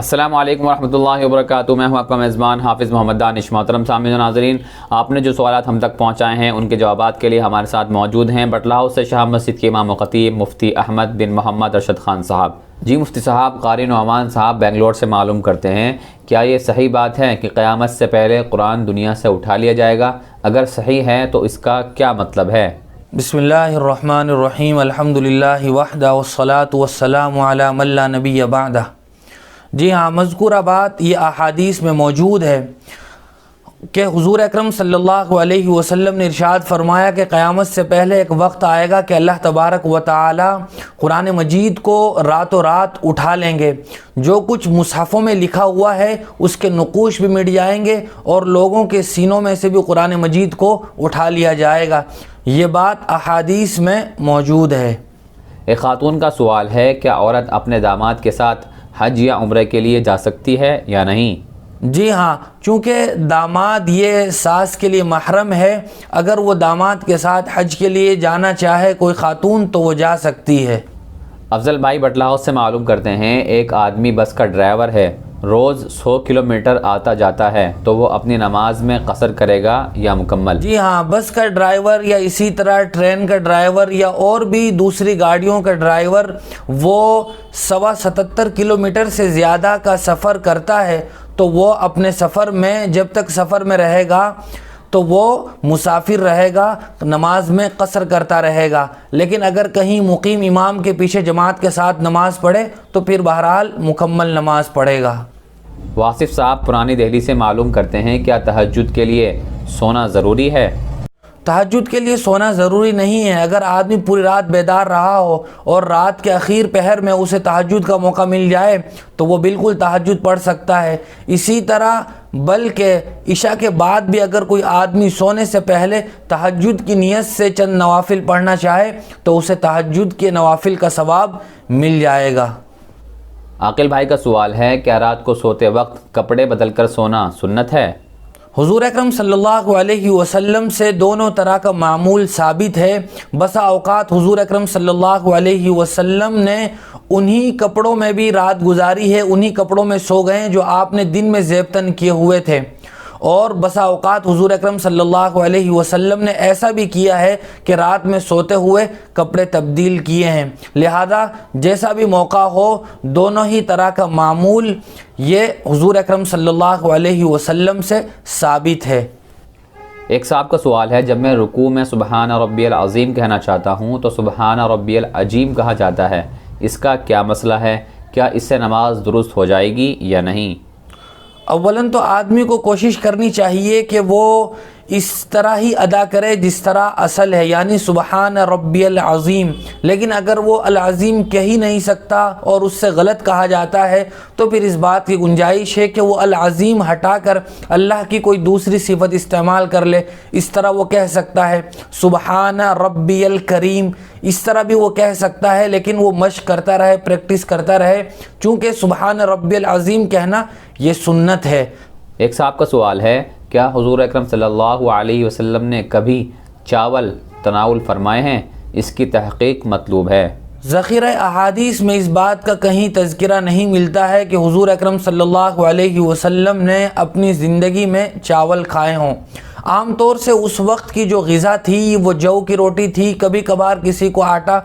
السلام علیکم ورحمۃ اللہ وبرکاتہ۔ میں ہوں آپ کا میزبان حافظ محمد دانش۔ محترم سامعین و ناظرین، آپ نے جو سوالات ہم تک پہنچائے ہیں ان کے جوابات کے لیے ہمارے ساتھ موجود ہیں بٹلہ ہاؤس سے شاہ مسجد کے امام و خطیب مفتی احمد بن محمد ارشد خان صاحب۔ جی مفتی صاحب، قاری نعمان صاحب بنگلور سے معلوم کرتے ہیں، کیا یہ صحیح بات ہے کہ قیامت سے پہلے قرآن دنیا سے اٹھا لیا جائے گا؟ اگر صحیح ہے تو اس کا کیا مطلب ہے؟ بسم اللہ الرحمن الرحیم، الحمدللہ وحدہ والصلاة والسلام علی من لا نبی بعدہ۔ جی ہاں، مذکورہ بات یہ احادیث میں موجود ہے کہ حضور اکرم صلی اللہ علیہ وسلم نے ارشاد فرمایا کہ قیامت سے پہلے ایک وقت آئے گا کہ اللہ تبارک و تعالی قرآن مجید کو راتوں رات اٹھا لیں گے۔ جو کچھ مصحفوں میں لکھا ہوا ہے اس کے نقوش بھی مٹ جائیں گے اور لوگوں کے سینوں میں سے بھی قرآن مجید کو اٹھا لیا جائے گا۔ یہ بات احادیث میں موجود ہے۔ ایک خاتون کا سوال ہے، کیا عورت اپنے داماد کے ساتھ حج یا عمرے کے لیے جا سکتی ہے یا نہیں؟ جی ہاں، چونکہ داماد یہ ساس کے لیے محرم ہے، اگر وہ داماد کے ساتھ حج کے لیے جانا چاہے کوئی خاتون تو وہ جا سکتی ہے۔ افضل بھائی بٹلہ ہاؤس سے معلوم کرتے ہیں، ایک آدمی بس کا ڈرائیور ہے، روز 100 کلومیٹر آتا جاتا ہے، تو وہ اپنی نماز میں قصر کرے گا یا مکمل؟ جی ہاں، بس کا ڈرائیور یا اسی طرح ٹرین کا ڈرائیور یا اور بھی دوسری گاڑیوں کا ڈرائیور وہ 77 کلومیٹر سے زیادہ کا سفر کرتا ہے تو وہ اپنے سفر میں جب تک سفر میں رہے گا تو وہ مسافر رہے گا، نماز میں قصر کرتا رہے گا۔ لیکن اگر کہیں مقیم امام کے پیچھے جماعت کے ساتھ نماز پڑھے تو پھر بہرحال مکمل نماز پڑھے گا۔ واصف صاحب پرانی دہلی سے معلوم کرتے ہیں، کیا تہجد کے لیے سونا ضروری ہے؟ تہجد کے لیے سونا ضروری نہیں ہے۔ اگر آدمی پوری رات بیدار رہا ہو اور رات کے اخیر پہر میں اسے تہجد کا موقع مل جائے تو وہ بالکل تہجد پڑھ سکتا ہے۔ اسی طرح بلکہ عشاء کے بعد بھی اگر کوئی آدمی سونے سے پہلے تہجد کی نیت سے چند نوافل پڑھنا چاہے تو اسے تہجد کے نوافل کا ثواب مل جائے گا۔ عاقل بھائی کا سوال ہے، کیا رات کو سوتے وقت کپڑے بدل کر سونا سنت ہے؟ حضور اکرم صلی اللہ علیہ وسلم سے دونوں طرح کا معمول ثابت ہے۔ بسا اوقات حضور اکرم صلی اللہ علیہ وسلم نے انہی کپڑوں میں بھی رات گزاری ہے، انہی کپڑوں میں سو گئے جو آپ نے دن میں زیبتن کیے ہوئے تھے، اور بسا اوقات حضور اکرم صلی اللہ علیہ وسلم نے ایسا بھی کیا ہے کہ رات میں سوتے ہوئے کپڑے تبدیل کیے ہیں۔ لہذا جیسا بھی موقع ہو، دونوں ہی طرح کا معمول یہ حضور اکرم صلی اللہ علیہ وسلم سے ثابت ہے۔ ایک صاحب کا سوال ہے، جب میں رکوع میں سبحان ربی العظیم کہنا چاہتا ہوں تو سبحان ربی العظیم کہا جاتا ہے، اس کا کیا مسئلہ ہے؟ کیا اس سے نماز درست ہو جائے گی یا نہیں؟ اولاً تو آدمی کو کوشش کرنی چاہیے کہ وہ اس طرح ہی ادا کرے جس طرح اصل ہے، یعنی سبحان ربی العظیم۔ لیکن اگر وہ العظیم کہہ ہی نہیں سکتا اور اس سے غلط کہا جاتا ہے تو پھر اس بات کی گنجائش ہے کہ وہ العظیم ہٹا کر اللہ کی کوئی دوسری صفت استعمال کر لے۔ اس طرح وہ کہہ سکتا ہے سبحان ربی الکریم، اس طرح بھی وہ کہہ سکتا ہے، لیکن وہ مشق کرتا رہے، پریکٹس کرتا رہے، چونکہ سبحان ربی العظیم کہنا یہ سنت ہے۔ ایک صاحب کا سوال ہے، کیا حضور اکرم صلی اللہ علیہ وسلم نے کبھی چاول تناول فرمائے ہیں؟ اس کی تحقیق مطلوب ہے۔ ذخیرہ احادیث میں اس بات کا کہیں تذکرہ نہیں ملتا ہے کہ حضور اکرم صلی اللہ علیہ وسلم نے اپنی زندگی میں چاول کھائے ہوں۔ عام طور سے اس وقت کی جو غذا تھی وہ جو کی روٹی تھی، کبھی کبھار کسی کو آٹا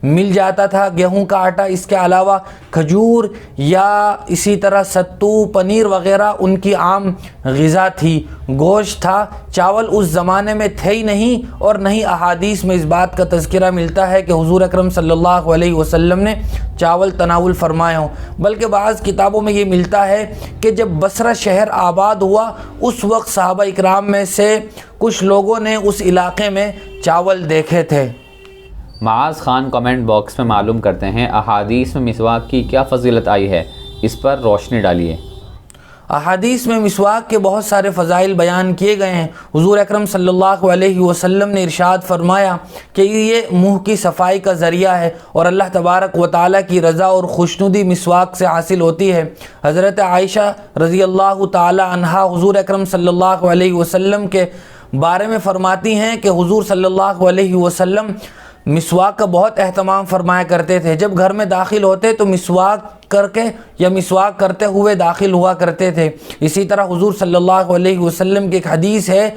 مل جاتا تھا، گیہوں کا آٹا، اس کے علاوہ کھجور یا اسی طرح ستو، پنیر وغیرہ ان کی عام غذا تھی، گوشت تھا۔ چاول اس زمانے میں تھے ہی نہیں، اور نہ ہی احادیث میں اس بات کا تذکرہ ملتا ہے کہ حضور اکرم صلی اللہ علیہ وسلم نے چاول تناول فرمائے ہوں۔ بلکہ بعض کتابوں میں یہ ملتا ہے کہ جب بصرہ شہر آباد ہوا اس وقت صحابہ اکرام میں سے کچھ لوگوں نے اس علاقے میں چاول دیکھے تھے۔ معاذ خان کمنٹ باکس میں معلوم کرتے ہیں، احادیث میں مسواک کی کیا فضیلت آئی ہے؟ اس پر روشنی ڈالیے۔ احادیث میں مسواک کے بہت سارے فضائل بیان کیے گئے ہیں۔ حضور اکرم صلی اللہ علیہ وسلم نے ارشاد فرمایا کہ یہ منہ کی صفائی کا ذریعہ ہے اور اللہ تبارک و تعالیٰ کی رضا اور خوشنودی مسواک سے حاصل ہوتی ہے۔ حضرت عائشہ رضی اللہ تعالی عنہا حضور اکرم صلی اللہ علیہ وسلم کے بارے میں فرماتی ہیں کہ حضور صلی اللہ علیہ وسلم مسواک کا بہت اہتمام فرمایا کرتے تھے. جب گھر میں داخل ہوتے تو مسواک کر کے یا مسواک کرتے ہوئے داخل ہوا کرتے تھے. اسی طرح حضور صلی اللہ علیہ وسلم کی ایک حدیث ہے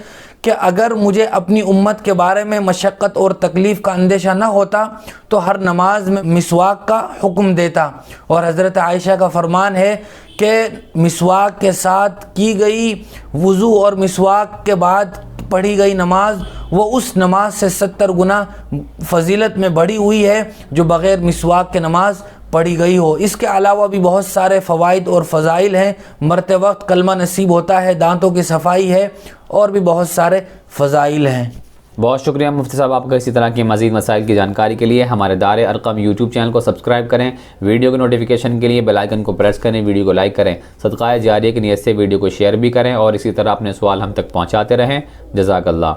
کہ اگر مجھے اپنی امت کے بارے میں مشقت اور تکلیف کا اندیشہ نہ ہوتا تو ہر نماز میں مسواک کا حکم دیتا. اور حضرت عائشہ کا فرمان ہے کہ مسواک کے ساتھ کی گئی وضو اور مسواک کے بعد پڑھی گئی نماز وہ اس نماز سے 70 گنا فضیلت میں بڑھی ہوئی ہے جو بغیر مسواک کے نماز پڑھی گئی ہو. اس کے علاوہ بھی بہت سارے فوائد اور فضائل ہیں. مرتے وقت کلمہ نصیب ہوتا ہے, دانتوں کی صفائی ہے, اور بھی بہت سارے فضائل ہیں. بہت شکریہ مفتی صاحب آپ کا. اسی طرح کی مزید مسائل کی جانکاری کے لیے ہمارے دار ارقم یوٹیوب چینل کو سبسکرائب کریں. ویڈیو کے نوٹیفیکیشن کے لیے بیل آئیکن کو پریس کریں. ویڈیو کو لائک کریں. صدقہ جاریہ کی نیت سے ویڈیو کو شیئر بھی کریں اور اسی طرح اپنے سوال ہم تک پہنچاتے رہیں. جزاک اللہ.